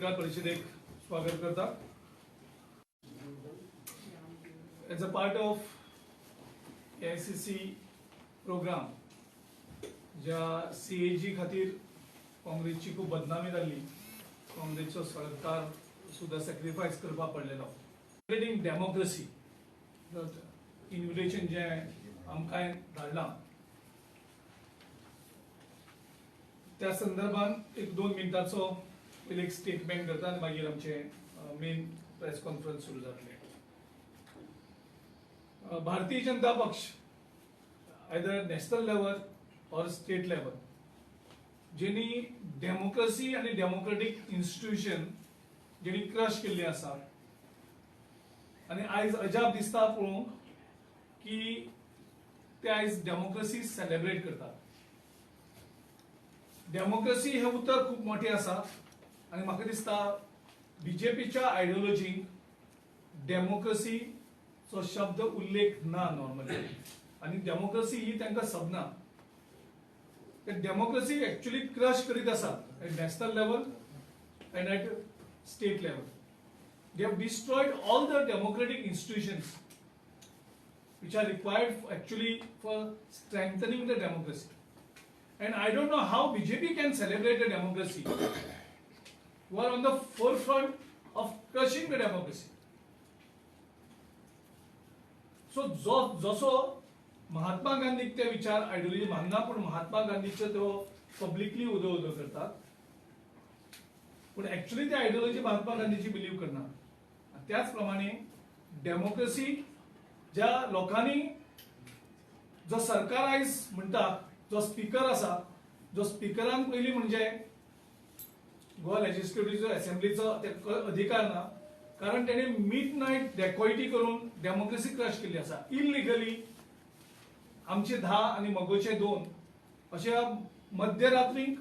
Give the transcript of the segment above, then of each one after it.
पत्रकार परिषदेक स्वागत करता. As a part of AICC programme ज्या CAG खातीर काँग्रेसची खूप बदनामी जाल्ली, काँग्रेसचो सरकार सुद्धा सॅक्रिफायस करपा पडलेलो. सेलिब्रेटिंग डेमोक्रेसी इन्व्हिटेशन जे आमकां धाडलां त्या संदर्भात एक 2 मिनटाचो एक स्टेटमेंट करता आनी मागीर आमचे मेन प्रेस कॉन्फरन्स सुरू जातले. भारतीय जनता पक्ष आयदर नॅशनल लेवल और स्टेट लेवल जेनी डेमोक्रेसी आणि डेमोक्रेटिक इन्स्टिट्यूशन जेनी क्रश केल्ली आसा आणि आयज अजाप दिसता पळोवंक की ते आयज डेमोक्रेसी सेलिब्रेट करतात. डेमोक्रेसी हे उतर खूप मोठे आसा आणि म्हाका दिसता BJPच्या आयडियोलॉजीक डेमोक्रेसीचो शब्द उल्लेख ना नॉर्मली, आणि डेमोक्रेसी ही तांकां सबना. डेमोक्रेसी एक्चुअली क्रश करीत आसा at national level and at state level. They have destroyed all the democratic institutions which are required actually for strengthening the democracy. And I don't know how BJP can celebrate the democracy who are on the forefront of crushing the democracy. So जसो महात्मा गांधीक ते विचार ideology मानना, पण महात्मा गांधीचे तो publicly उदो करतात, पण एक्चुअली ते आयडियोलॉजी महात्मा गांधीची बिलीव करना. त्याचप्रमाणे डेमोक्रेसी ज्या लोकांनी जो सरकार आयज म्हणटा, जो स्पीकर आसा, जो स्पीकरान पयली म्हणजे गोवा लेजिस्लेटिव्ह असेंब्लीचो अधिकार ना, कारण तेणे मिडनाईट डेकॉइटी करून डेमोक्रेसी क्रश केली आसा. इलिगली आमचे 10 आणि मगोचे 2 अशा मध्यरात्रीक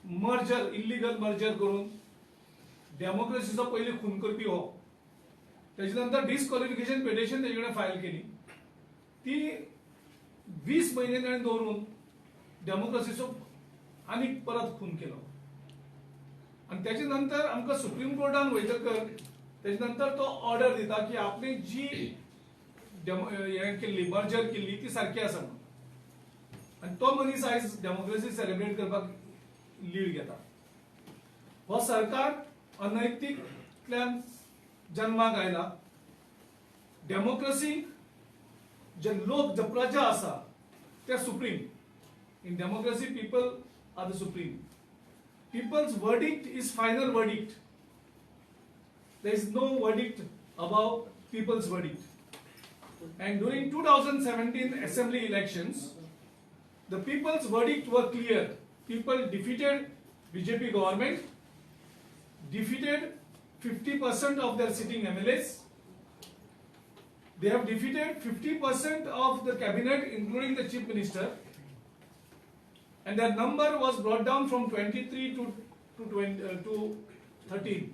मर्जर, इलिगल मर्जर करून डेमोक्रेसीचो पयली खून करपी हो. त्याच्या नंतर डिस्क्वॉलिफिकेशन पिटिशन तेजेकडे फायल केली. ती 20 महिने ताणें दवरून डेमोक्रेसीचो आनी परत खून केलो. आणि त्याच्या नंतर आमकां सुप्रीम कोर्टान वयतकर त्याच्या नंतर तो ऑर्डर दिता की आपली जी हे केल्ली मर्जर केल्ली ती सारखी आसा म्हणून. आणि तो मनीस आयज डेमोक्रेसी सेलिब्रेट करपाक लीड घेता. हो सरकार अनैतिकतल्यान जन्माक आयला. डेमोक्रेसी जे लोक, जे प्रजा आसा ते supreme. In democracy people are the supreme. People's verdict is final verdict. There is no verdict above people's verdict. And during 2017 assembly elections, the people's verdict were clear. People defeated BJP government, defeated 50% of their sitting MLAs. They have defeated 50% of the cabinet, including the chief minister. And their number was brought down from 23 to 13.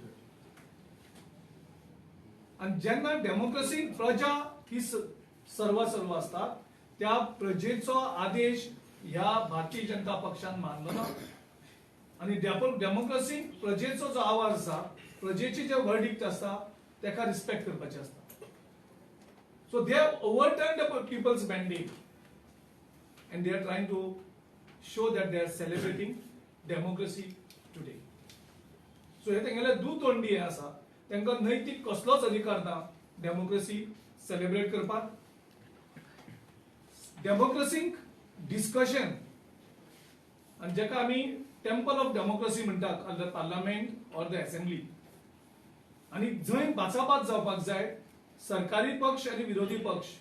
आणि जेन्ना democracy प्रजा ही सर्व असता, त्या प्रजेचो आदेश ह्या भारतीय जनता पक्षान मानलो ना. आणि डेमोक्रेसी प्रजेचो जो आवाज आसा, प्रजेचे जे वर्डिक्ट आसता तेका रिस्पेक्ट करपाचे आसता. So they have overturned the people's mandate and they are trying to show that they are celebrating democracy today. So हे तेंगेले दुतोंडी आसा, तेंका नैतिक कसलोच अधिकार ना डेमोक्रेसी सेलिब्रेट करपाक. डेमोक्रेसीक डिस्कशन आणि जेका आमी टेम्पल ऑफ डेमोक्रेसी म्हणटात, द पार्लमेंट और द असेंब्ली, आणि जंय बाचाबाच जावपाक जाय. सरकारी पक्ष आणि विरोधी पक्ष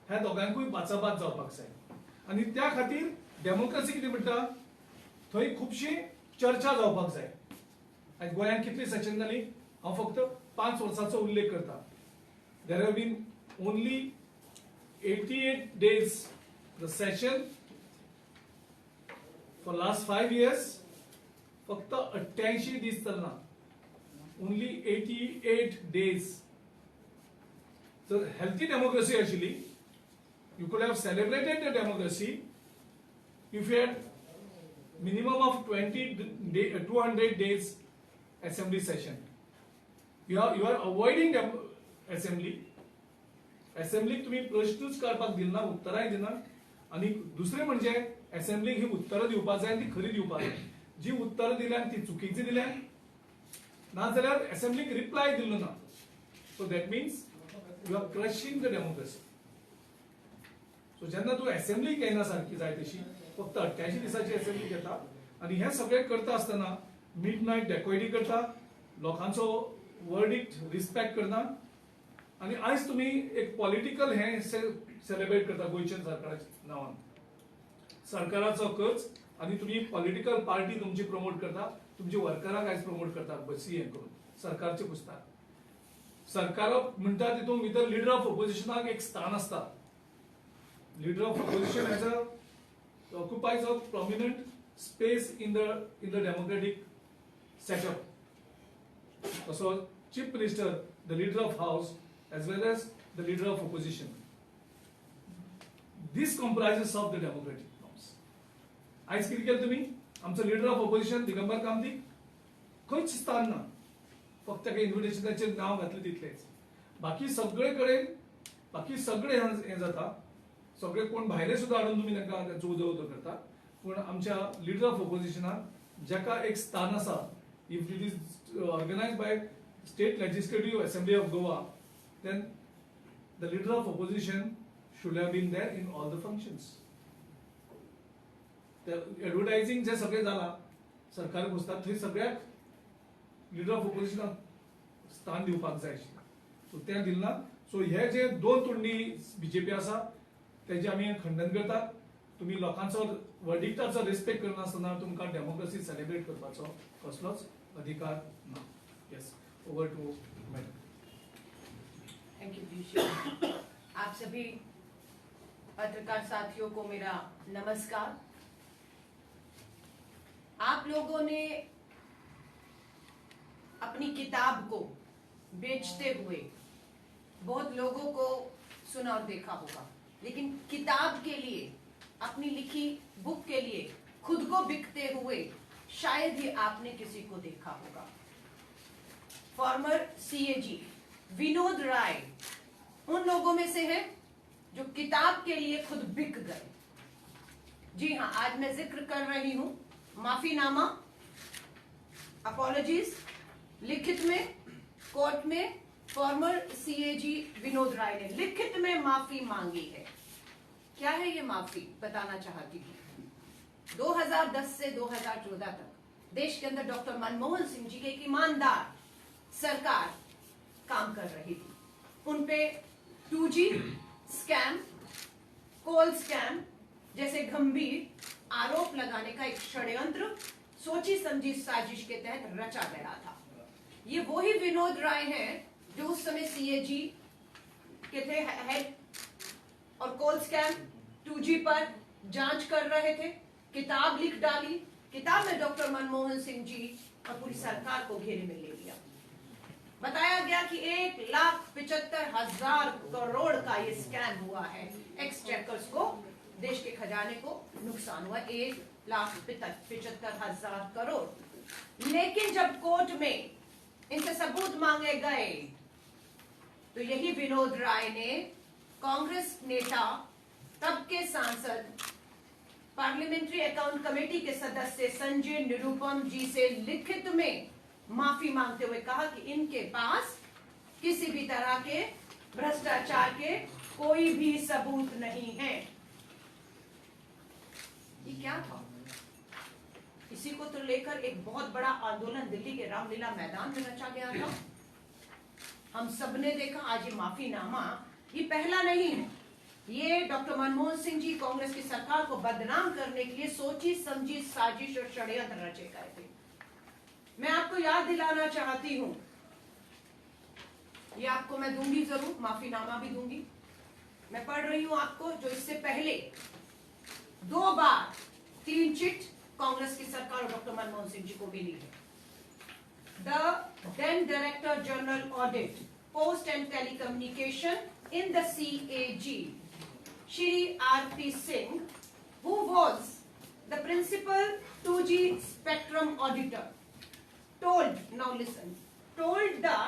ह्या दोगांकूय बाचाबाच जावपाक जाय. आणि त्या खातीर डेमोक्रेसी कितें म्हणटा, थंय खुबशी चर्चा जावपाक जाय. आज गोंयांत कितली सेशन जाली, हांव फक्त 5 वर्सांचो उल्लेख करता. There have been only 88 days the session for last 5 years. फक्त 88 दीस चलना, ओनली 88 days. जर हेल्थी डेमोक्रेसी आशिल्ली, you could have celebrated the democracy if you had minimum of 200 days assembly session. You are avoiding assembly. Assembly तुम्ही प्रश्नच करपाक दिना, उत्तराय दिना. आणि दुसरे म्हणजे असेंब्लीक ही उत्तरं दिवपाक जाय, ती खरी दिवपाक जाय. जी उत्तरं दिल्यान ती चुकीची दिल्यान, नाजाल्यार असेंब्लीक रिप्लाय दिल्लो ना. So that means you are crushing the democracy. So जेन्ना तू असेंब्ली घेयना सारखी जाय तशी, फक्त 88 दिसाची असेंब्ली घेता आणि हे सगळे करता आसतना मिडनाईट डेकोइडी करता, लोकांचो वर्डिक्ट रिस्पेक्ट करना. आणि आज तुम्ही एक पॉलिटिकल हे सेलिब्रेट करता गोयच्या सरकाराच्या नावान. सरकाराचो खर्च आणि तुम्ही पॉलिटिकल पार्टी तुमची प्रमोट करता, तुमची वर्करांक आयज प्रमोट करता बसी हे करून सरकारचे पुसता. सरकार म्हणटा तितून भितर लिडर ऑफ ऑपोजिशनाक एक स्थान असता. Leader of opposition occupies a prominent space in the democratic setup. So, Chief Minister, the leader of House, as well as the leader of opposition. This comprises of the democratic norms. आज कितें केलें तुमी? आमचो leader of opposition Digambar कामतीक खंयच स्थान ना. फक्त ताका इन्व्हिटेशनाचेर नांव घातलें तितलेंच. बाकी सगळे कडेन बाकी सगळे हें जाता. सगळे कोण भायले सुद्धा हाडून तुम्ही तांकां उदो करता. पूण आमच्या लिडर ऑफ ऑपोजिशनाक जाका एक स्थान आसा, if it is organised by state legislative assembly of Goa, then the leader of opposition should have been there in all the functions. Advertising जे सगळे जाला सरकार पुसतात, थंय सगळ्याक लिडर ऑफ ऑपोजिशनाक स्थान दिवपाक जाय आशिल्लें. सो तें दिलना. सो हे जे दोन तोंडी बीजेपी आसा त्याचे आम्ही खंडन करतात. तुम्ही लोकांचो वर्डिक्टाचो रिस्पेक्ट करनासतना तुमकां डेमोक्रेसी सेलिब्रेट करपाचो कसलोच अधिकार ना. Yes, over to madam. Thank you Piyush. आप सभी पत्रकार साथियों को मेरा नमस्कार. आप लोगों ने अपनी किताब को बेचते हुए बहुत लोगों को सुना और देखा होगा, लेकिन किताब के लिए, अपनी लिखी बुक के लिए खुद को बिकते हुए शायद ही आपने किसी को देखा होगा. फॉर्मर सीएजी विनोद राय उन लोगों में से है जो किताब के लिए खुद बिक गए. जी हाँ, आज मैं जिक्र कर रही हूं माफीनामा, अपॉलॉजीज, लिखित में कोर्ट में फॉर्मर सीएजी विनोद राय ने लिखित में माफी मांगी है. क्या है ये माफी, बताना चाहती हूँ. 2010 से 2014 तक देश के अंदर डॉक्टर मनमोहन सिंह जी की एक ईमानदार सरकार काम कर रही थी. उनपे 2G स्कैम, कोल स्कैम जैसे गंभीर आरोप लगाने का एक षड्यंत्र सोची समझी साजिश के तहत रचा गया था. ये वही विनोद राय हैं जो उस समय सीएजी के थे हेड और कोल स्कैम 2G पर जांच कर रहे थे. किताब लिख डाली. किताब में डॉक्टर मनमोहन सिंह जी और पूरी सरकार को घेरे में ले लिया. बताया गया कि 1,75,000 करोड़ का ये स्कैम हुआ है. एक्सचेकर्स को, देश के खजाने को नुकसान हुआ 1,75,000 करोड़. लेकिन जब कोर्ट में इनसे सबूत मांगे गए तो यही विनोद राय ने कांग्रेस नेता, तब के सांसद, पार्लियामेंट्री अकाउंट कमेटी के सदस्य संजय निरुपम जी से लिखित में माफी मांगते हुए कहा कि इनके पास किसी भी तरह के भ्रष्टाचार के कोई भी सबूत नहीं है. ये क्या था? इसी को तो लेकर एक बहुत बड़ा आंदोलन दिल्ली के रामलीला मैदान में रचा गया था. हम सब ने देखा. आज ये माफीनामा ये पहला नहीं है. ये डॉक्टर मनमोहन सिंह जी कांग्रेस की सरकार को बदनाम करने के लिए सोची समझी साजिश और षड्यंत्र रचे गए थे. मैं आपको याद दिलाना चाहती हूं, ये आपको मैं दूंगी जरूर, माफीनामा भी दूंगी. मैं पढ़ रही हूं आपको जो इससे पहले 2 बार क्लीन चिट कांग्रेस की सरकार और डॉक्टर मनमोहन सिंह जी को मिली है. The then director general audit, post and telecommunication in the CAG, Shri R.P. Singh, who was the principal 2G spectrum auditor told, now listen, told the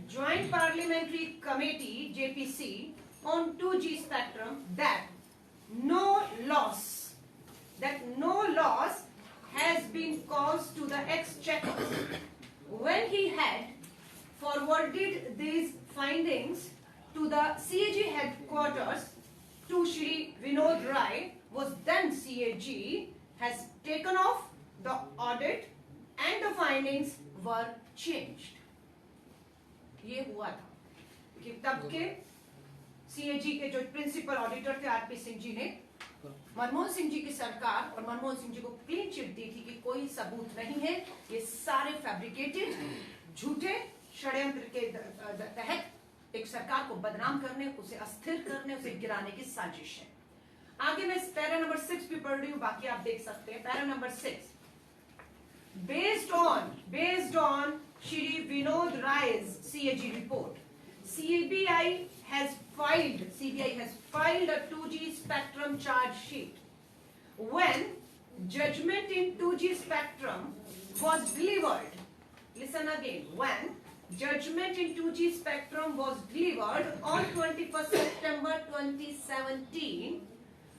Joint Parliamentary Committee JPC on 2G spectrum that no loss has been caused to the exchequer when he had forwarded these findings to the CAG headquarters to Shri Vinod Rai, was then CAG has taken off the audit and the findings were changed. ये हुआ था कि तब के CAG के जो principal auditor थे RP Singh ji ने मनमोहन सिंह जी की सरकार और मनमोहन सिंह जी को क्लीन चिट दी थी कि कोई सबूत नहीं है, ये सारे फैब्रिकेटेड झूठे षड्यंत्र के तहत एक सरकार को बदनाम करने, उसे अस्थिर करने, उसे गिराने की साजिश है। आगे मैं पैरा नंबर 6 भी पढ़ रही हूं, बाकी आप देख सकते हैं। Para number 6, based on Shri Vinod Rai's CAG report, CBI has filed a 2G spectrum charge sheet. When judgment in 2G spectrum was delivered, listen again, when judgment in 2G spectrum was delivered on 21st September 2017,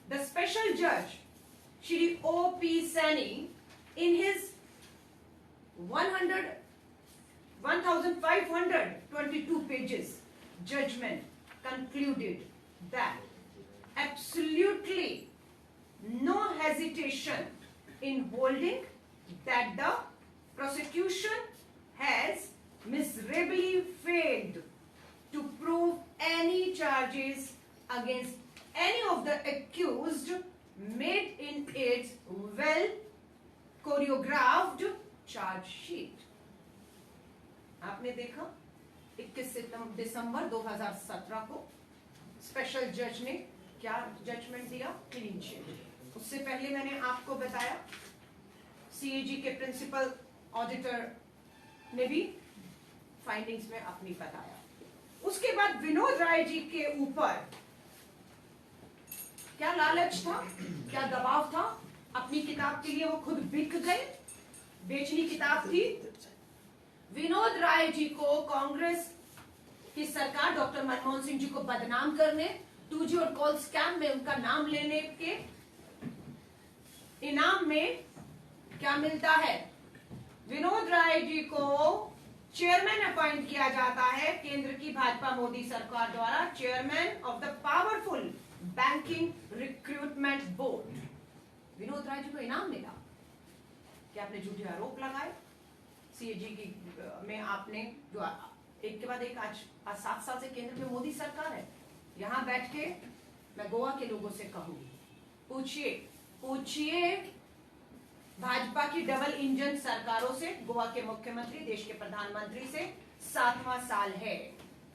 the special judge, Shri O.P. Sani, in his 1522 pages judgment concluded that absolutely no hesitation in holding that the prosecution has miserably failed to prove any charges against any of the accused made in its well choreographed charge sheet. आपने देखा 21 दिसंबर 2017 को special जज ने क्या judgement दिया? Clean chit. उससे पहले मैंने आपको बताया सीएजी के प्रिंसिपल ऑडिटर ने भी फाइंडिंग्स में अपनी बताया। उसके बाद विनोद राय जी के ऊपर क्या लालच था, क्या दबाव था? अपनी किताब के लिए वो खुद बिक गए, बेचनी किताब थी। विनोद राय जी को कांग्रेस की सरकार डॉक्टर मनमोहन सिंह जी को बदनाम करने, 2G और कॉल स्कैम में उनका नाम लेने के इनाम में क्या मिलता है? विनोद राय जी को चेयरमैन अपॉइंट किया जाता है केंद्र की भाजपा मोदी सरकार द्वारा, chairman of the powerful banking recruitment board. Vinod Rai ji को इनाम मिला। क्या आपने झूठे आरोप लगाए सीएजी की में? आपने जो एक के बाद एक आज 7 साल से केंद्र में मोदी सरकार है। यहां बैठ के मैं गोवा के लोगों से कहूंगी, पूछिए भाजपा की डबल इंजन सरकारों से, गोवा के मुख्यमंत्री, देश के प्रधानमंत्री से 7वां साल है।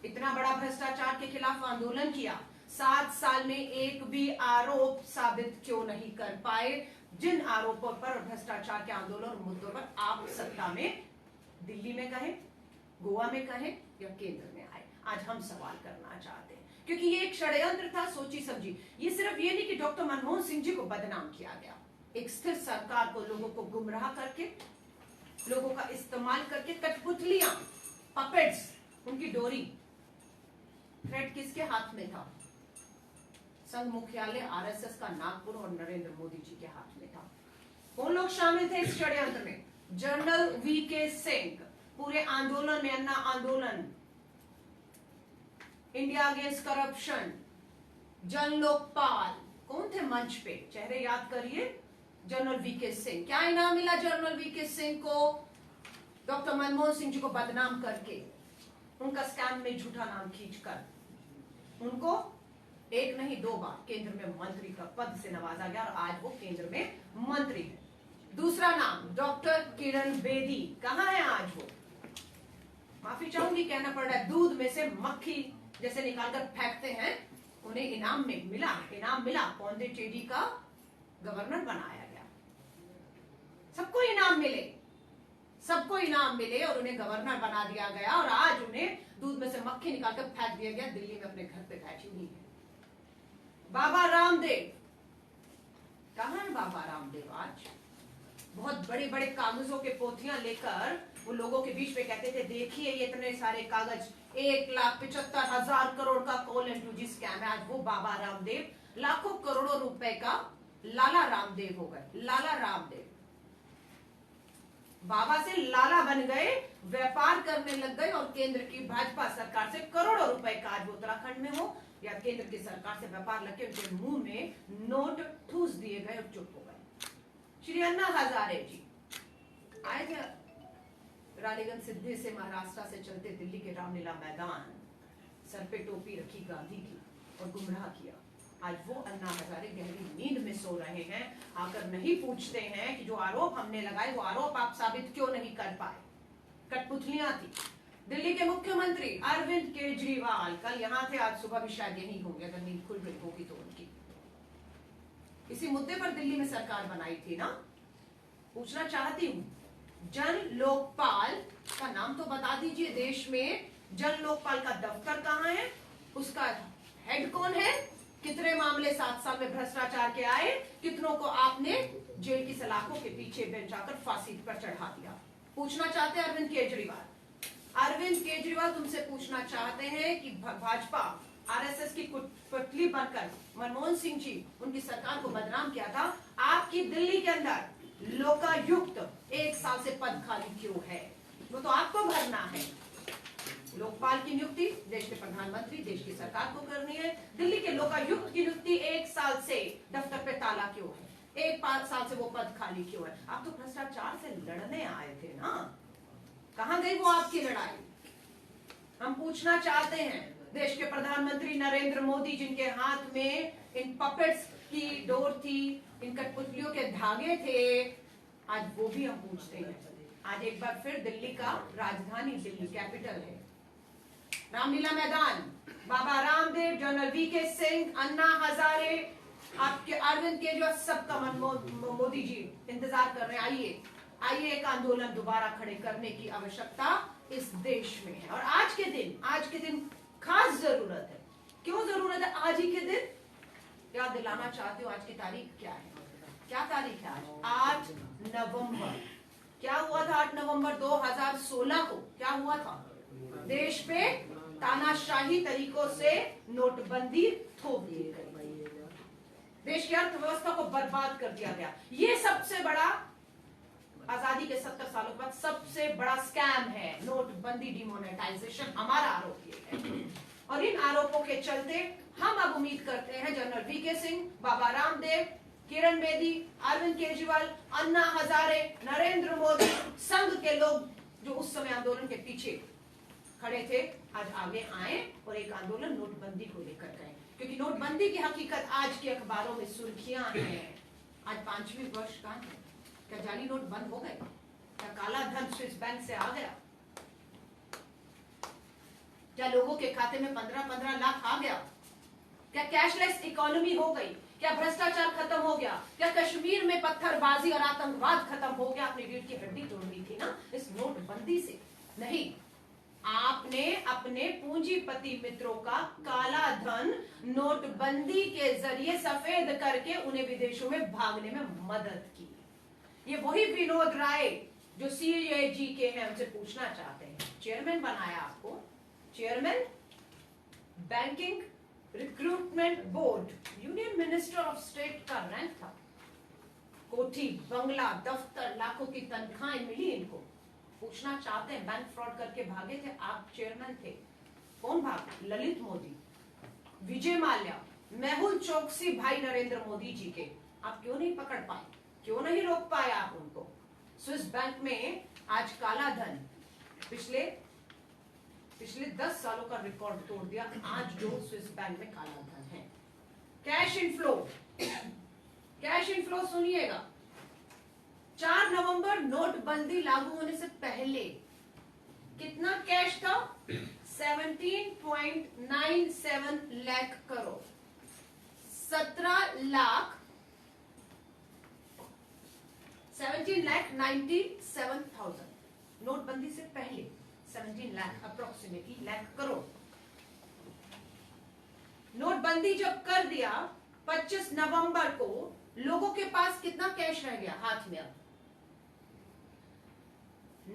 इतना बड़ा भ्रष्टाचार के खिलाफ आंदोलन किया, 7 साल में एक भी आरोप साबित क्यों नहीं कर पाए? जिन आरोपों पर, भ्रष्टाचार के आंदोलन और मुद्दों पर आप सत्ता में, दिल्ली में कहें, गोवा में कहें या केंद्र में आए, आज हम सवाल करना चाहते हैं। क्योंकि ये एक षड्यंत्र था, सोची समझी। ये सिर्फ ये नहीं कि डॉक्टर मनमोहन सिंह जी को बदनाम किया गया, एक स्थिर सरकार को, लोगों को गुमराह करके, लोगों का इस्तेमाल करके, कठपुतलियां, पपेट्स, उनकी डोरी, थ्रेड किसके हाथ में था? संघ मुख्यालय आरएसएस का नागपुर और नरेंद्र मोदी जी के हाथ में था। कौन लोग शामिल थे इस षड्यंत्र में? जनरल वीके सिंह, पूरे आंदोलन में, अन्ना आंदोलन, इंडिया अगेंस्ट करप्शन, जन लोकपाल, कौन थे मंच पे? चेहरे याद करिए। General VK Singh. क्या इनाम मिला जनरल वीके सिंह को? डॉक्टर मनमोहन सिंह जी को बदनाम करके, उनका स्कैम में झूठा नाम खींचकर, उनको एक नहीं 2 बार केंद्र में मंत्री का पद से नवाजा गया और आज वो केंद्र में मंत्री है। दूसरा नाम डॉक्टर किरण बेदी, कहां है आज वो? माफी चाहूंगी, कहना पड़ रहा है, दूध में से मक्खी जैसे निकालकर फेंकते हैं, उन्हें इनाम मिला, पौंडीचेरी का गवर्नर बनाया गया। सबको इनाम मिले और उन्हें गवर्नर बना दिया गया और आज उन्हें दूध में से मक्खी निकालकर फेंक दिया गया, दिल्ली में अपने घर पे बैठी हुई है। बाबा रामदेव, कहाँ है बाबा रामदेव आज? बहुत बड़े बड़े कागजों के पोथियां लेकर वो लोगों के बीच में कहते थे, देखिए ये इतने सारे कागज, 1,75,000 करोड़ का coal and two G scam है। आज वो बाबा रामदेव लाखों करोड़ों रुपए का लाला रामदेव हो गए। लाला रामदेव बाबा से लाला बन गए, व्यापार करने लग गए और केंद्र की भाजपा सरकार से करोड़ों रुपए का, आज वो उत्तराखंड में हो या केंद्र की सरकार से व्यापार लग के उनके मुंह में नोट ठूस दिए गए और चुप हो गए। श्री अन्ना हजारे जी आए थे रानीगंज सिद्धि से, महाराष्ट्र से चलते दिल्ली के रामलीला मैदान, सर पे टोपी रखी गांधी की और गुमराह किया। आज वो अन्ना हजारे गहरी नींद में सो रहे हैं, आकर नहीं पूछते हैं कि जो आरोप हमने लगाए वो आरोप आप साबित क्यों नहीं कर पाए। कठपुतलियां थी। दिल्ली के मुख्यमंत्री अरविंद केजरीवाल कल यहां थे, आज सुबह भी शायद यही होंगे अगर नींद खुल गई होगी तो उनकी। इसी मुद्दे पर दिल्ली में सरकार बनाई थी ना। पूछना चाहती हूं, जन लोकपाल का नाम तो बता दीजिए। देश में जन लोकपाल का दफ्तर कहां है, उसका हेड कौन है, कितने मामले 7 साल में भ्रष्टाचार के आए, कितनों को आपने जेल की सलाखों के पीछे बेंचाकर फांसी पर चढ़ा दिया। पूछना चाहते हैं अरविंद केजरीवाल। अरविंद केजरीवाल तुमसे पूछना चाहते हैं कि भाजपा आरएसएस की पुतली बनकर मनमोहन सिंह जी उनकी सरकार को बदनाम किया था, आपकी दिल्ली के अंदर लोकायुक्त 1 साल से पद खाली क्यों है? वो तो आपको भरना है। लोकपाल की नियुक्ति देश के प्रधानमंत्री, देश की सरकार को करनी है। दिल्ली के लोकायुक्त की नियुक्ति 1 साल से दफ्तर पे ताला क्यों है? 1 साल से वो पद खाली क्यों है? आप तो भ्रष्टाचार से लड़ने आए थे ना, कहां गई वो आपकी लड़ाई? हम पूछना चाहते हैं, देश के प्रधानमंत्री नरेंद्र मोदी जिनके हाथ में इन पपेट्स की डोर थी, इन कठपुतलियों के धागे थे, आज वो भी हम पूछते हैं। आज एक बार फिर दिल्ली का राजधानी, दिल्ली कैपिटल है, रामलीला मैदान, बाबा रामदेव, जनरल वीके सिंह, अन्ना हजारे, आपके अरविंद केजरीवाल, सबका मोदी जी इंतजार कर रहे हैं। आइए आइए, एक आंदोलन दोबारा खड़े करने की आवश्यकता इस देश में है। और आज के दिन खास जरूरत है। क्यों जरूरत है आज ही के दिन? याद दिलाना चाहती हूँ आज की तारीख क्या है। क्या तारीख है आज? 8 नवंबर। क्या हुआ था 8 नवंबर 2016 को? क्या हुआ था? देश पे तानाशाही तरीकों से नोटबंदी थोप दी गई, देश की अर्थव्यवस्था को बर्बाद कर दिया गया। ये सबसे बड़ा, आजादी के 70 सालों के बाद सबसे बड़ा स्कैम है नोटबंदी, डिमोनेटाइजेशन। हमारा आरोप ये है और इन आरोपों के चलते हम अब उम्मीद करते हैं जनरल वीके सिंह, बाबा रामदेव, किरण बेदी, अरविंद केजरीवाल, अन्ना हजारे, नरेंद्र मोदी, संघ के लोग जो उस समय आंदोलन के पीछे खड़े थे, आज आगे आए और एक आंदोलन नोटबंदी को लेकर गए। क्योंकि नोटबंदी की हकीकत आज के अखबारों में सुर्खियां हैं। आज 5वीं वर्ष का है। क्या जाली नोट बंद हो गए? क्या काला धन स्विस बैंक से आ गया? क्या लोगों के खाते में 15-15 लाख आ गया? क्या कैशलेस इकोनॉमी हो गई? क्या भ्रष्टाचार खत्म हो गया? क्या कश्मीर में पत्थरबाजी और आतंकवाद खत्म हो गया? आपने रीढ़ की हड्डी तोड़ दी थी ना इस नोटबंदी से। नहीं, आपने अपने पूंजीपति मित्रों का काला धन नोटबंदी के जरिए सफेद करके उन्हें विदेशों में भागने में मदद की। ये वही विनोद राय जो सीएजी के हैं, उनसे पूछना चाहते हैं, चेयरमैन बनाया आपको, chairman banking recruitment board, union minister of state का रैंक था, कोठी, बंगला, दफ्तर, लाखों की तनख्वाहें मिली इनको। पूछना चाहते हैं, बैंक फ्रॉड करके भागे थे, आप चेयरमैन थे, कौन भागे? ललित मोदी, विजय माल्या, मेहुल चोकसी, भाई नरेंद्र मोदी जी के। आप क्यों नहीं पकड़ पाए? क्यों नहीं रोक पाए आप उनको? स्विस बैंक में आज काला धन पिछले 10 सालों का रिकॉर्ड तोड़ दिया। आज जो स्विस बैंक में काला धन है, कैश इनफ्लो, कैश इनफ्लो सुनिएगा। 4 नवंबर नोटबंदी लागू होने से पहले कितना कैश था? 17.97 लाख करोड़, 17,97,000 नोटबंदी से पहले 17 लाख अप्रोक्सीमेटली लाख करोड़। नोटबंदी जब कर दिया 25 नवंबर को लोगों के पास कितना कैश रह गया हाथ में अब?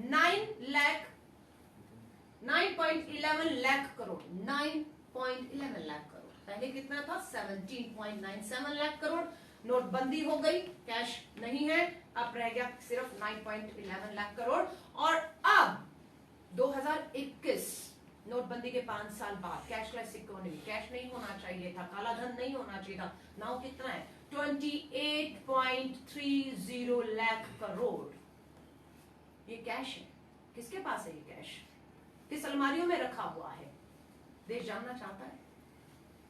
9.11 लाख करोड़, 9.11 लाख करोड़। पहले कितना था? 17.97 लाख करोड़। नोटबंदी हो गई, कैश नहीं है, अब रह गया सिर्फ 9.11 लाख करोड़। और अब 2021 नोटबंदी के 5 साल बाद कैशलेस इकोनॉमी, कैश नहीं होना चाहिए था, काला धन नहीं होना चाहिए था। नाउ कितना है? 28.30 लाख करोड़। ये कैश है। किसके पास है ये कैश? किस अलमारियों में रखा हुआ है? देश जानना चाहता है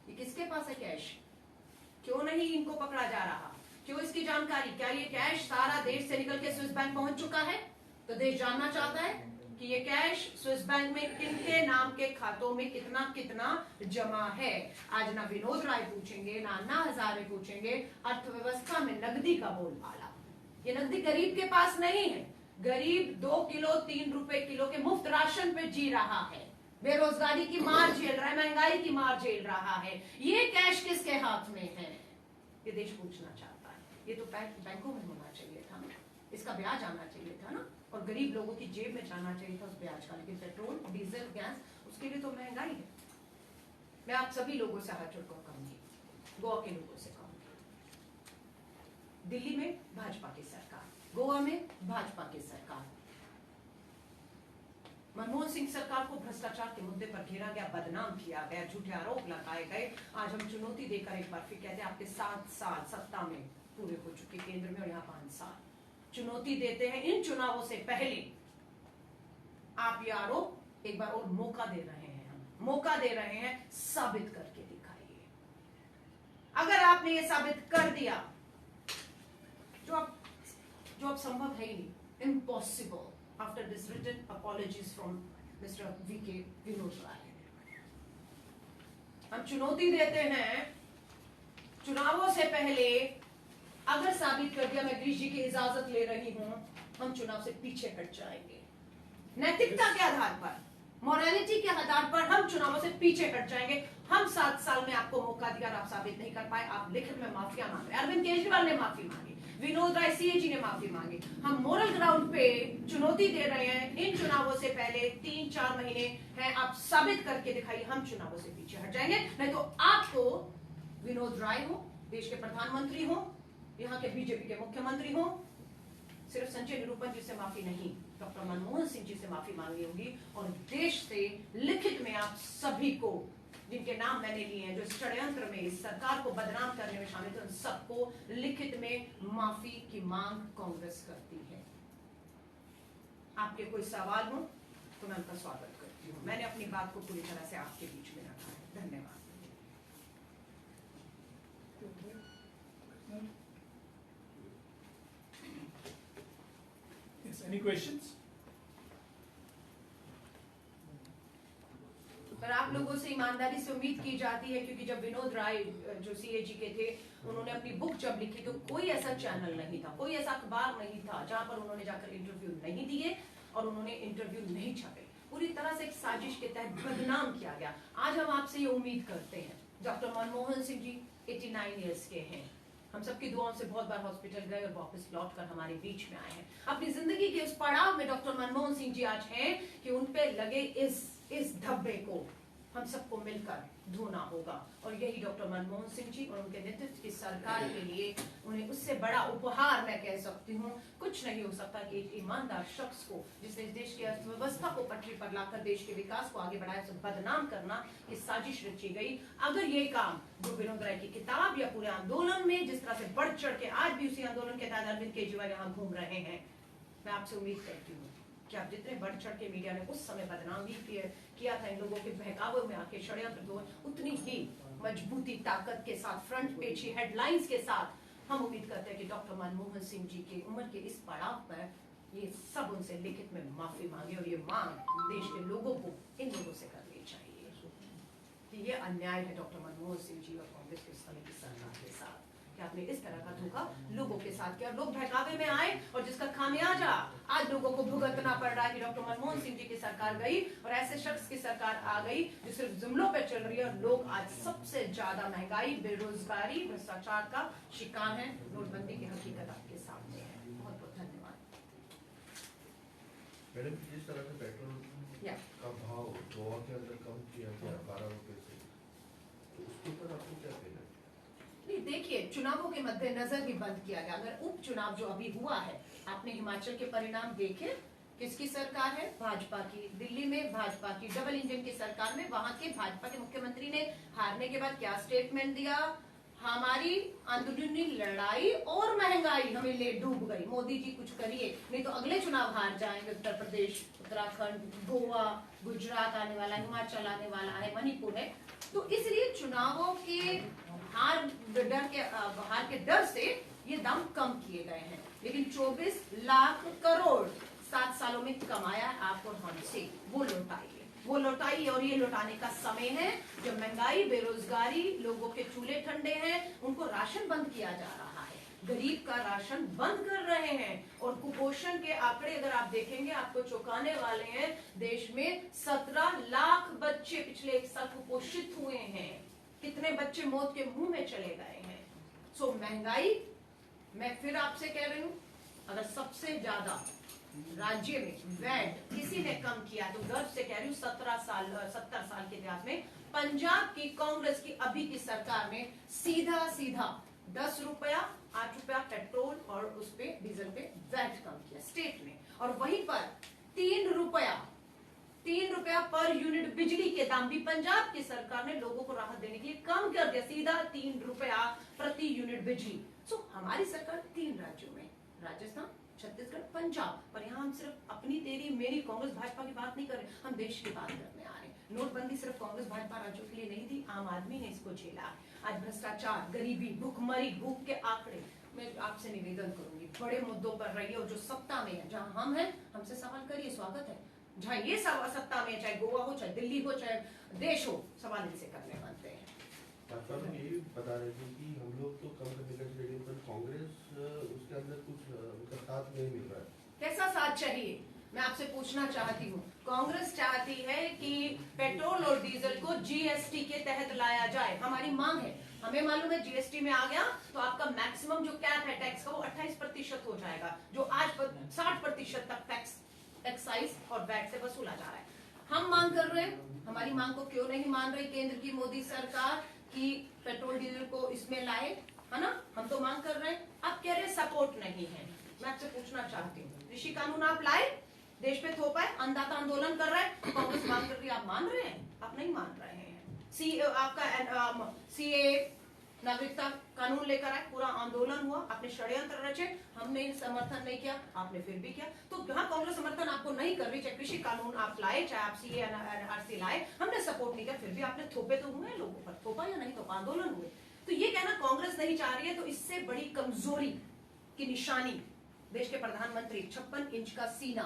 ये किसके पास है कैश। क्यों नहीं इनको पकड़ा जा रहा? क्यों इसकी जानकारी? क्या ये कैश सारा देश से निकल के स्विस बैंक पहुंच चुका है? तो देश जानना चाहता है कि ये कैश स्विस बैंक में किनके नाम के खातों में कितना कितना जमा है। आज ना विनोद राय पूछेंगे, ना अन्ना हजारे पूछेंगे, अर्थव्यवस्था में नकदी का बोलबाला। ये नकदी गरीब के पास नहीं है। गरीब 2 किलो 3 रुपए किलो के मुफ्त राशन पे जी रहा है, बेरोजगारी की मार झेल रहा है, महंगाई की मार झेल रहा है। ये कैश किसके हाथ में है? ये देश पूछना चाहता है। ये तो बैंकों में होना चाहिए था ना, इसका ब्याज आना चाहिए था ना, और गरीब लोगों की जेब में जाना चाहिए था उस ब्याज का। लेकिन पेट्रोल, डीजल, गैस, उसके लिए तो महंगाई है। मैं आप सभी लोगों से हाथ जोड़कर कहूंगी, गोवा के लोगों से कहूंगी, दिल्ली में भाजपा की सरकार, गोवा में भाजपा की सरकार, मनमोहन सिंह सरकार को भ्रष्टाचार के मुद्दे पर घेरा गया, बदनाम किया गया, झूठे आरोप लगाए गए। आज हम चुनौती देकर एक बार फिर कहते हैं आपके 7 साल सत्ता में पूरे हो चुके केंद्र में, और यहाँ 5 साल चुनौती देते हैं। इन चुनावों से पहले आप ये आरोप एक बार और मौका दे रहे हैं, हम मौका दे रहे हैं, साबित करके दिखाइए। अगर आपने ये साबित कर दिया, जो अब संभव है ही नहीं, impossible, after this written apologies from mister VK Vinod Rai, हम चुनौती देते हैं चुनावों से पहले अगर साबित कर दिया, मैं गिरीश जी की इजाजत ले रही हूं, हम चुनाव से पीछे हट जाएंगे। नैतिकता के आधार पर, मोरालिटी के आधार पर हम चुनावों से पीछे हट जाएंगे। हम 7 साल में आपको मौका दिया, आप साबित नहीं कर पाए, आप लिखित में माफिया मांग रहे। अरविंद केजरीवाल ने माफी मांगी, विनोद राय सीएजी ने माफी मांगी। हम मोरल ग्राउंड पे चुनौती दे रहे हैं, इन चुनावों से पहले 3-4 महीने हैं, आप साबित करके दिखाइए, हम चुनावों से पीछे हट जाएंगे। नहीं तो आपको विनोद राय हो, देश के प्रधानमंत्री हो, यहाँ के बीजेपी के मुख्यमंत्री हो, सिर्फ संजय निरूपम जी से माफी नहीं, डॉक्टर मनमोहन सिंह जी से माफी मांगनी होगी, और देश से लिखित में आप सभी को, जिनके नाम मैंने लिए हैं, जो षड्यंत्र में इस सरकार को बदनाम करने में शामिल थे, उन सबको लिखित में माफी की मांग कांग्रेस करती है। आपके कोई सवाल हो तो मैं उनका स्वागत करती हूँ। मैंने अपनी बात को पूरी तरह से आपके बीच में रखा है। धन्यवाद। Yes, any questions? पर आप लोगों से ईमानदारी से उम्मीद की जाती है, क्योंकि जब विनोद राय जो सीएजी के थे, उन्होंने अपनी बुक जब लिखी तो कोई ऐसा चैनल नहीं था, कोई ऐसा अखबार नहीं था जहां पर उन्होंने जाकर इंटरव्यू नहीं दिए और उन्होंने इंटरव्यू नहीं छापे। पूरी तरह से एक साजिश के तहत बदनाम किया गया। आज हम आपसे ये उम्मीद करते हैं, डॉक्टर मनमोहन सिंह जी 89 ईयर्स के हैं, हम सबकी दुआओं से बहुत बार हॉस्पिटल गए और वापस लौटकर हमारे बीच में आए हैं। अपनी जिंदगी के उस पड़ाव में डॉक्टर मनमोहन सिंह जी आज हैं कि उन पे लगे इस धब्बे को हम सबको मिलकर धोना होगा, और यही डॉक्टर मनमोहन सिंह जी और उनके नेतृत्व की सरकार के लिए उन्हें उससे बड़ा उपहार मैं कह सकती हूँ कुछ नहीं हो सकता कि एक ईमानदार शख्स को, जिसने देश की अर्थव्यवस्था को पटरी पर लाकर देश के विकास को आगे बढ़ाया, उसे बदनाम करना की साजिश रची गई। अगर ये काम जो विनोद राय की किताब या पूरे आंदोलन में जिस तरह से बढ़ चढ़ के आज भी उसी आंदोलन के तहत अरविंद केजरीवाल यहाँ घूम रहे हैं, मैं आपसे उम्मीद करती हूँ कि आप जितने बढ़ चढ़ के मीडिया ने उस समय बदनाम भी किया था इन लोगों के बहकावे में आके षड्यंत्र, उतनी ही मजबूती ताकत के साथ, फ्रंट पेज की हेडलाइंस के साथ हम उम्मीद करते हैं कि डॉक्टर मनमोहन सिंह जी की उम्र के इस पड़ाव पर ये सब उनसे लिखित में माफी मांगे, और ये मांग देश के लोगों को इन लोगों से करनी चाहिए कि ये अन्याय है डॉक्टर मनमोहन सिंह जी और कांग्रेस के समय की सरकार के साथ। कि आपने इस तरह का धोखा लोगों के साथ किया। लोग बहकावे में आए और जिसका खामियाजा आज लोगों को भुगतना पड़ रहा है कि डॉक्टर मनमोहन सिंह जी की सरकार गई और ऐसे शख्स की सरकार आ गई जो सिर्फ जुमलों पे चल रही है और लोग आज सबसे ज्यादा महंगाई, बेरोजगारी, भ्रष्टाचार का शिकार है। नोटबंदी की हकीकत आपके सामने है। बहुत बहुत धन्यवाद। मैडम, जिस तरह से पेट्रोल का भाव गोवा के अंदर कम किया गया 12 रुपए से, तो उसके ऊपर आपको क्या कहना है? नहीं, देखिए, चुनावों के मद्देनजर भी बंद किया गया। अगर उपचुनाव जो अभी हुआ है, आपने हिमाचल के परिणाम देखे, किसकी सरकार है? भाजपा की। दिल्ली में भाजपा की डबल इंजन की सरकार में वहां के भाजपा के मुख्यमंत्री ने हारने के बाद क्या स्टेटमेंट दिया? हमारी अंदरूनी लड़ाई और महंगाई हमें ले डूब गई, मोदी जी कुछ करिए, नहीं तो अगले चुनाव हार जाएंगे। उत्तर प्रदेश, उत्तराखंड, गोवा, गुजरात आने वाला, हिमाचल आने वाला है, मणिपुर है। तो इसलिए चुनावों के हार के डर से ये दाम कम किए गए हैं। लेकिन 24 लाख करोड़ 7 सालों में कमाया आप और हमसे, वो लौटाइए और ये लौटाने का समय है। जब महंगाई, बेरोजगारी, लोगों के चूल्हे ठंडे हैं, उनको राशन बंद किया जा रहा है, गरीब का राशन बंद कर रहे हैं। और कुपोषण के आंकड़े अगर आप देखेंगे आपको चौंकाने वाले हैं। देश में 17 लाख बच्चे पिछले 1 साल कुपोषित हुए हैं। कितने बच्चे मौत के मुंह में चले गए हैं। सो महंगाई, मैं फिर आपसे कह रही हूं, अगर सबसे ज्यादा राज्य में वैट किसी ने कम किया तो गर्व से कह रही हूँ 70 साल के इतिहास में पंजाब की कांग्रेस की अभी की सरकार ने सीधा 10 रुपया 8 रुपया पेट्रोल और उस पे डीजल पे वैट कम किया स्टेट में। और वहीं पर 3 रुपया पर यूनिट बिजली के दाम भी पंजाब की सरकार ने लोगों को राहत देने के लिए कम कर दिया, सीधा 3 रुपया प्रति यूनिट बिजली। सो हमारी सरकार 3 राज्यों में, राजस्थान, छत्तीसगढ़, पंजाब, पर यहाँ हम सिर्फ अपनी, तेरी, मेरी, कांग्रेस भाजपा की बात नहीं कर रहे, हम देश की बात करने आ रहे हैं। नोटबंदी सिर्फ कांग्रेस भाजपा राज्यों के लिए नहीं थी, आम आदमी ने इसको झेला। आज भ्रष्टाचार, गरीबी, भूखमरी, भूख के आंकड़े, मैं आपसे निवेदन करूंगी बड़े मुद्दों पर रहिए और जो सत्ता में है, जहां हम हैं, हमसे सवाल करिए, स्वागत है। जहां ये सत्ता में, चाहे गोवा हो, चाहे दिल्ली हो, चाहे देश हो, सवाल इनसे करने बनते हैं। भाजपा में यही बता रहे थे कि हम लोग तो कम करने का रेडियो पर कांग्रेस उसके अंदर कुछ उनका साथ नहीं मिल रहा है। कैसा साथ चाहिए? मैं आपसे पूछना चाहती हूँ। कांग्रेस चाहती है कि पेट्रोल और डीजल को जीएसटी के तहत लाया जाए, हमारी मांग है। हमें मालूम है जीएसटी में आ गया तो आपका मैक्सिमम जो कैप है टैक्स का वो 28% हो जाएगा, जो आज 60% तक टैक्स, एक्साइज और वैट से वसूला जा रहा है। हम मांग कर रहे हैं, हमारी मांग को क्यों नहीं मान रही केंद्र की मोदी सरकार कि पेट्रोल डीजल को इसमें लाए, है ना? हम तो मांग कर रहे हैं, आप कह रहे सपोर्ट नहीं है। मैं आपसे पूछना चाहती हूँ, कृषि कानून आप लाए, देश पे थोपा है, अन्नदाता आंदोलन कर रहा है, कांग्रेस मांग कर रही है, आप मान रहे हैं? आप नहीं मान रहे हैं। आपका सीए नागरिकता कानून लेकर आए, पूरा आंदोलन हुआ, आपने षड्यंत्र रचे, हमने समर्थन नहीं किया, आपने फिर भी किया। तो जहां कांग्रेस समर्थन आपको नहीं कर रही, चाहे कृषि कानून आप लाए, चाहे आप सीए एनआरसी लाए, हमने सपोर्ट नहीं किया, फिर भी आपने थोपे तो हुए लोगों पर, थोपा या नहीं तो आंदोलन हुए। तो ये कहना कांग्रेस नहीं चाह रही है, तो इससे बड़ी कमजोरी की निशानी देश के प्रधानमंत्री, 56 इंच का सीना,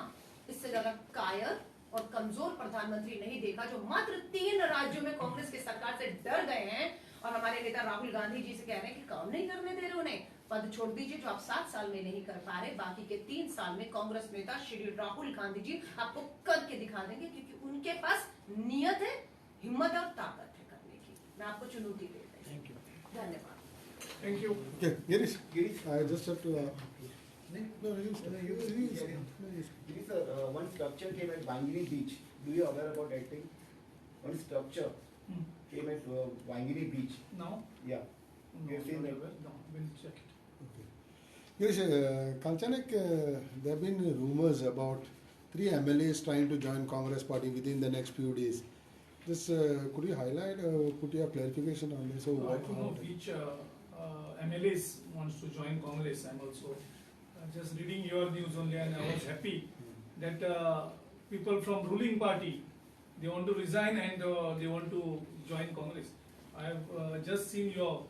इससे ज्यादा कायर और कमजोर प्रधानमंत्री नहीं देखा, जो मात्र 3 राज्यों में कांग्रेस की सरकार से डर गए हैं और हमारे नेता राहुल गांधी जी से कह रहे हैं कि काम नहीं करने दे रहे उन्हें। पद छोड़ दीजिए जो आप 7 साल में नहीं कर पा रहे, बाकी के 3 साल में कांग्रेस नेता श्री राहुल गांधी जी आपको करके दिखा देंगे, क्योंकि उनके पास नियत है, हिम्मत और ताकत है करने की। मैं आपको चुनौती देती हूँ। धन्यवाद। Thank you. Okay, Girish, I just have to. Sir, one structure came at Wangini Beach. Do you aware about that thing? One structure came at Wangini Beach. Now? Yeah. No, You have seen that? no, we'll check it. Okay. Girish, Kalchanak, there have been rumors about 3 MLAs trying to join Congress party within the next few days. This could you highlight, put your clarification on this? So I don't know which MLAs wants to join Congress. I'm also just reading your news only, and I was happy that people from ruling party, they want to resign and they want to join Congress. I have just seen your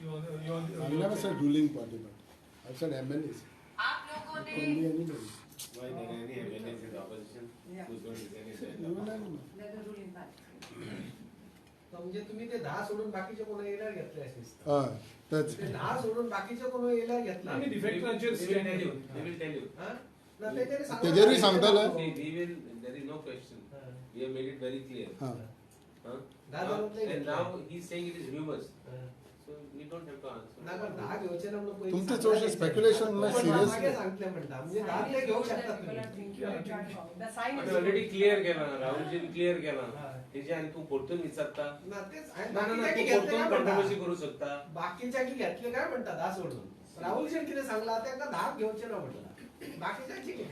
I've never said ruling party, but I've said MLAs. आप लोगों It can be anybody. Why there are any MLAs in the opposition who's going to resign in the Even I don't know. ruling party. म्हणजे तुम्ही ते 10 सोडून बाकीचे कोण येणार घेतले असेल? That's ते दहा सोडून बाकीचे कोणी याला घेतला आम्ही They डिफेक्टरांचेर will stand tell you. घेतला. They will tell you. हा? ना त्याच्याने सांगा- त्याच्यावरही सांगताले. See, we will. There is no question. हा. We have made it very clear. हां Huh? दहा जणांतले And घेतला. now he is saying it is rumors. हा. So we don't have to answer. ना पण दहा घ्यायचे ना म्हणून पहिले तुमचं सांगा थोडंसं नाही. speculation ना पण serious. मागे सांगितलं म्हणता म्हणजे दहा ते घेऊ शकता तुम्ही The sign But is already clear केला राहुलजी क्लिअर केला हा. त्याच्या आणि तू परतून विचारता ना तेच आणि ना ना ना बाकीचे तू घेतले काय परतून कंट्रोवर्सी म्हणता? करू शकता बाकीच्या घेतले काय म्हणतात दहा सोडून राहुल शेट्टीने सांगला त्यांना दहा घेऊचे ना म्हटलं बाकीच्या घेतले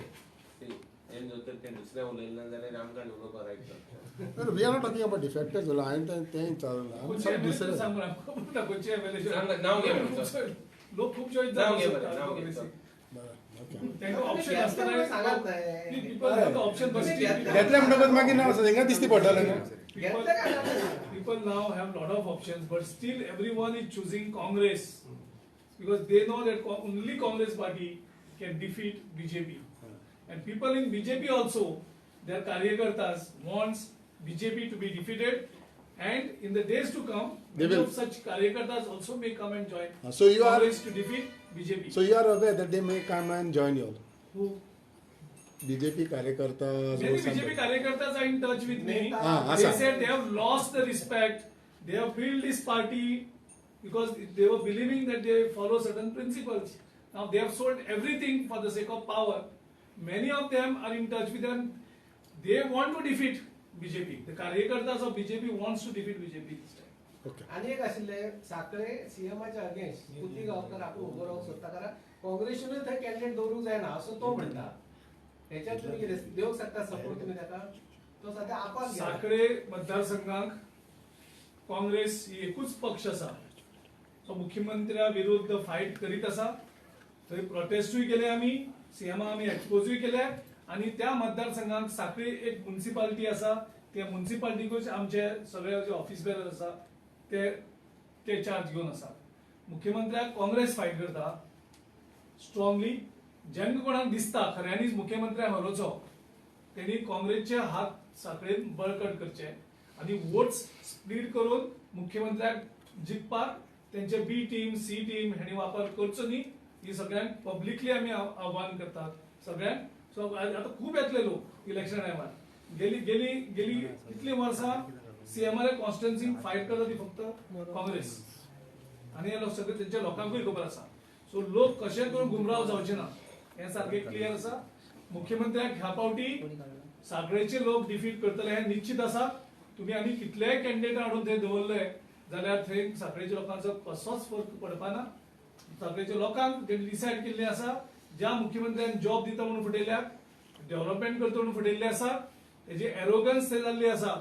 ते एम जोतर ते दुसऱ्या उलयल्या जाल्यार आमकां नको करायचं we are not talking about defectors well हांवें तें विचारलें कोणचे some MLA तर दुसरें सांगू नका. खबर ना कोणचे MLA. सांगा, नाव घे म्हणतो. लोक खूप जॉईन नाव घे झाले बरं, नाव घे. त्यांना ऑप्शन असताना सांगत नाही. people ऑप्शन घेतल्या म्हणटकच मागीर ना तांकां दिसती पडटलें न्हू घेतलं काय नाही. people now have lot of options, but still everyone is choosing Congress because they know that only Congress party can defeat BJP. And people in BJP also, their Karyakartas wants BJP to be defeated. And in the days to come, They many will. of such Karyakartas also may come and join So you are Congress to defeat BJP. so you are aware that they may come and join you all. Who? BJP कार्यकर्ता Many BJP Karyakartas are in touch with me. Ah, They asa. said they have lost the respect. They have built this party because they were believing that they follow certain principles. Now they have sold everything for the sake of power. Many of them are in touch with them. They want to defeat BJP. The Karyakartas of BJP wants to defeat BJP this time. Okay. आणि एक आशिल्ले साखळे सीएमच्या against कुती Gavkar आपण उभो रावंक सोदता कारण काँग्रेसीनूय थंय candidate दवरूंक जायना असो तो म्हणटा त्याच्यात तुम्ही कितें देवक शकता सपोर्ट तुम्ही ताका तो सध्या आपास गेला. साखळे मतदारसंघाक काँग्रेस ही एकूच पक्ष असा तो मुख्यमंत्र्या विरुद्ध फायट करीत असा थंय प्रोटेस्टूय केले आमी सीएमा आमी एक्सपोजूय केले आणि त्या मतदारसंघात साखळी एक म्युन्सिपालिटी असा त्या म्युन्सिपालिटीकूच आमचे सगळे जे ऑफिस बेरर असा ते चार्ज घेवन आसा मुख्यमंत्र्याक काँग्रेस फायट करता स्ट्रॉंगली जेंका कोणाक दिसता खऱ्यांनीच मुख्यमंत्र्याक हरोवचो त्यांनी काँग्रेसचे हात साखळेन बळकट करचे आणि वोट्स स्प्लिट करून मुख्यमंत्र्याक जिखपाक तेंचे बी टीम सी टीम हांणी वापर करचो न्ही ही सगळ्यांक पब्लिकली आमी आव्हान करतात सगळ्यांक सो आता खूप येतले लोक इलेक्शन टायमार गेली कितली वर्सां सीएमआर कॉन्स्टिट्युन्सी फायट करता ती फक्त काँग्रेस आणि हे सगळे त्यांच्या लोकांकूय खबर आसा सो लोक कशे करून गुमराव जावचे ना हे सारखे क्लियर आसा मुख्यमंत्र्याक ह्या पावटी साखळेचे लोक डिफीट करतले हे निश्चित आसा तुम्ही आनी कितलेय कॅन्डिडेट हाडून थंय दवरले जाल्यार थंय साखळेच्या लोकांचो कसोच फरक पडपाना साखळेच्या लोकांक तेणी डिसायड केल्ले आसा ज्या मुख्यमंत्र्यान जॉब दिता म्हणून फुटयल्यात डेव्हलपमेंट करता म्हणून फुटयल्ले आसा तेजी एरोगन्स थंय जाल्ली आसा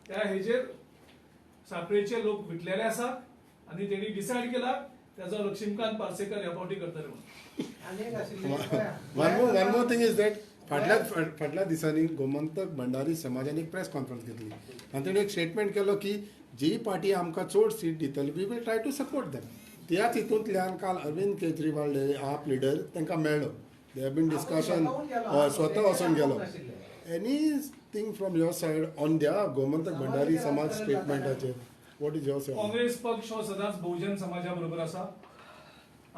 त्या हेजेर साखळेचे लोक विटलेले आसा आणि तेणी डिसायड केला त्याचा लक्ष्मीकांत पार्सेकर ह्या पावटी करतले म्हणून आणि एक आशिल्ले One more thing is that फाटल्या दिसांनी गोमंतक भंडारी समाजान एक प्रेस कॉन्फरन्स घेतली आनी तेणें एक स्टेटमेंट केलो की जी पार्टी आमकां चड सीट दितली we will try to support them त्याच हितूंतल्यान काल अरविंद केजरीवाल आप लिडर तांकां मेळ्ळो दे हॅव बीन डिस्कशन स्वता वचून गेलो anything from your side on द्या गोमंतक भंडारी समाज स्टेटमेंटाचेर what is your side Congress पक्ष हो सदांच बहुजन समाजा बरोबर आसा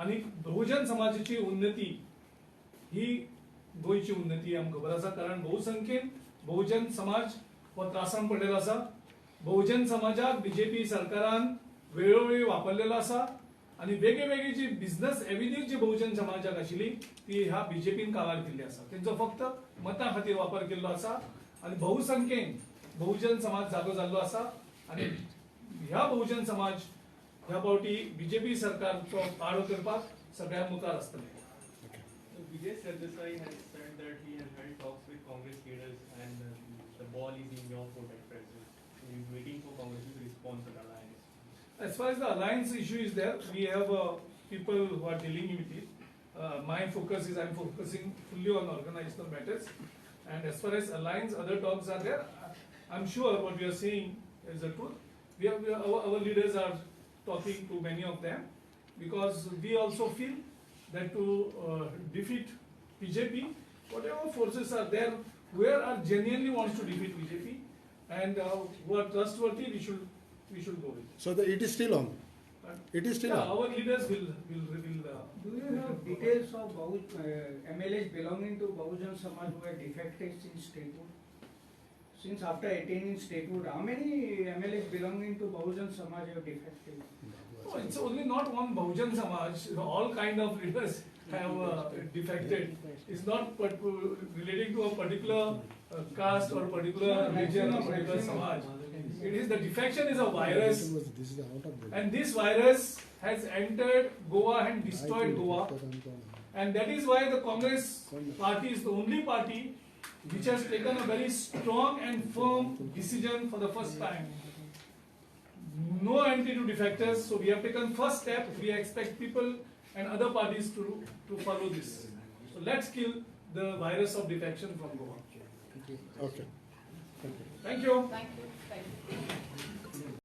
आणि बहुजन समाजाची उन्नती ही गोयची उन्नती आमकां खबर आसा कारण बहुसंख्येन बहुजन समाज हो त्रासान पडलेलो आसा बहुजन समाजाक बीजेपी सरकारान वेळोवेळी वापरलेलो आसा आणि वेगळी जी बिझनेस एव्हेन्यू जी बहुजन समाजाक आशिल्ली ती ह्या बीजेपीन काबार केल्ली आसा तेंचो फक्त मतां खातीर वापर केल्लो आसा आणि बहुसंख्येन बहुजन समाज जागो जाल्लो आसा आणि ह्या बहुजन समाज ह्या पावटी बीजेपी सरकारचो पाडो करपाक सगळ्या मुखार आसतले Vijay Sardesai has said that he has held talks with Congress leaders and the ball is in your court at present. So he is waiting for Congress's response on alliance. As far as the alliance issue is there, we have people who are dealing with it. My focus is I'm focusing fully on organizational matters. And as far as alliance, other talks are there. I'm sure what we are saying is the truth. Our leaders are talking to many of them because we also feel that to defeat BJP, whatever forces are there, whoever are genuinely wants to defeat BJP and who are trustworthy, we should go with. So it is still on. It is still Yeah, on. our leaders will. Do you have details of MLAs belonging to Bahujan Samaj who are defected in statehood? Since after attaining statehood, how many MLAs belonging to Bahujan Samaj have defected? No, it's only not one Bahujan Samaj. All kind of leaders have defected. It's not relating to a particular caste or particular religion or particular Samaj. It is the defection is a virus, This is out of the. and this virus has entered Goa and destroyed Goa. And that is why the Congress party is the only party which has taken a very strong and firm decision for the first time. No entry to defectors, so we have taken first step. We expect people and other parties to follow this. So let's kill the virus of defection from Goa. Okay. Thank you. Thank you. Thank you.